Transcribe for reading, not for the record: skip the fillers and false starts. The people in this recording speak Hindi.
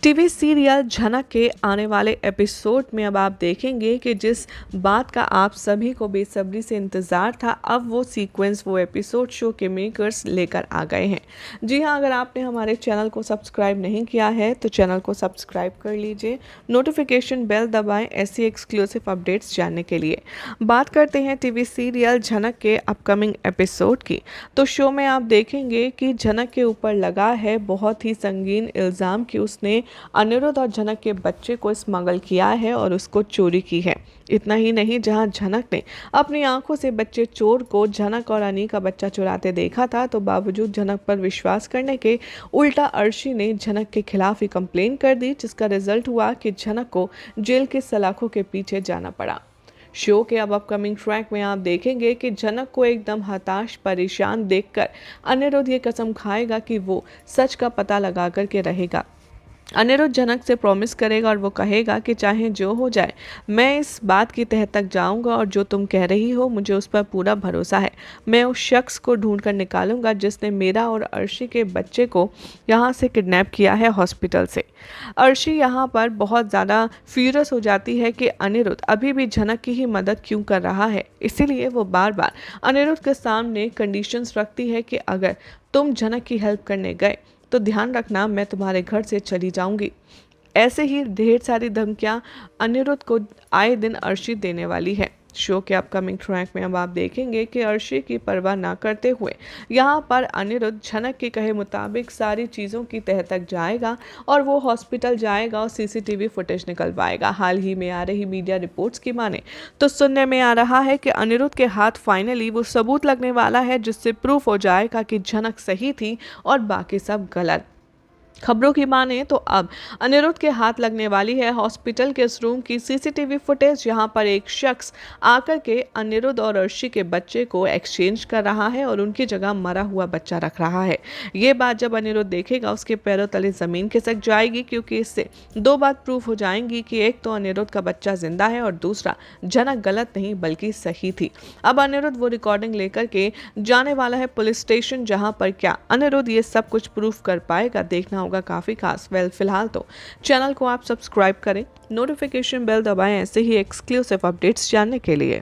टीवी सीरियल झनक के आने वाले एपिसोड में अब आप देखेंगे कि जिस बात का आप सभी को बेसब्री से इंतज़ार था, अब वो सीक्वेंस, वो एपिसोड शो के मेकर्स लेकर आ गए हैं। जी हाँ, अगर आपने हमारे चैनल को सब्सक्राइब नहीं किया है तो चैनल को सब्सक्राइब कर लीजिए, नोटिफिकेशन बेल दबाएं ऐसी एक्सक्लूसिव अपडेट्स जानने के लिए। बात करते हैं टीवी सीरियल झनक के अपकमिंग एपिसोड की, तो शो में आप देखेंगे कि झनक के ऊपर लगा है बहुत ही संगीन इल्ज़ाम कि उसने अनिरुद्ध और झनक के बच्चे को स्मगल किया है और उसको चोरी की है। इतना ही नहीं, जहां झनक ने अपनी आंखों से बच्चे चोर को झनक और अनी का बच्चा चुराते देखा था, तो बावजूद झनक पर विश्वास करने के उल्टा अर्शी ने झनक के खिलाफ ही कंप्लेन कर दी, जिसका रिजल्ट हुआ कि झनक को जेल की सलाखों के पीछे जाना पड़ा। शो के अब अपकमिंग ट्रैक में आप देखेंगे कि झनक को एकदम हताश, परेशान देखकर अनिरुद्ध ये कसम खाएगा कि वो सच का पता लगा करके रहेगा। अनिरुद्ध झनक से प्रॉमिस करेगा और वो कहेगा कि चाहे जो हो जाए, मैं इस बात की तह तक जाऊंगा और जो तुम कह रही हो मुझे उस पर पूरा भरोसा है। मैं उस शख्स को ढूंढ कर निकालूंगा जिसने मेरा और अर्शी के बच्चे को यहाँ से किडनैप किया है हॉस्पिटल से। अर्शी यहाँ पर बहुत ज़्यादा फ्यूरियस हो जाती है कि अनिरुद्ध अभी भी झनक की ही मदद क्यों कर रहा है, इसीलिए वो बार बार अनिरुद्ध के सामने कंडीशंस रखती है कि अगर तुम झनक की हेल्प करने गए तो ध्यान रखना मैं तुम्हारे घर से चली जाऊंगी। ऐसे ही ढेर सारी धमकियां अनिरुद्ध को आए दिन अर्शी देने वाली है। शो के अपकमिंग ट्रैक में अब आप देखेंगे कि अर्शी की परवाह ना करते हुए यहाँ पर अनिरुद्ध झनक के कहे मुताबिक सारी चीज़ों की तह तक जाएगा और वो हॉस्पिटल जाएगा और सीसीटीवी फुटेज निकलवाएगा। हाल ही में आ रही मीडिया रिपोर्ट्स की माने तो सुनने में आ रहा है कि अनिरुद्ध के हाथ फाइनली वो सबूत लगने वाला है जिससे प्रूफ हो जाएगा कि झनक सही थी और बाकी सब गलत। खबरों की माने तो अब अनिरुद्ध के हाथ लगने वाली है हॉस्पिटल के इस रूम की सीसीटीवी फुटेज, जहां पर एक शख्स आकर के अनिरुद्ध और अर्शी के बच्चे को एक्सचेंज कर रहा है और उनकी जगह मरा हुआ बच्चा रख रहा है। ये बात जब अनिरुद्ध देखेगा उसके पैरों तले जमीन खिसक जाएगी, क्योंकि इससे दो बात प्रूफ हो जाएंगी कि एक तो अनिरुद्ध का बच्चा जिंदा है और दूसरा झनक गलत नहीं बल्कि सही थी। अब अनिरुद्ध वो रिकॉर्डिंग लेकर के जाने वाला है पुलिस स्टेशन, जहां पर क्या अनिरुद्ध ये सब कुछ प्रूफ कर पाएगा, देखना होगा काफी खास। फिलहाल तो चैनल को आप सब्सक्राइब करें, नोटिफिकेशन बेल दबाएं ऐसे ही एक्सक्लूसिव अपडेट्स जानने के लिए।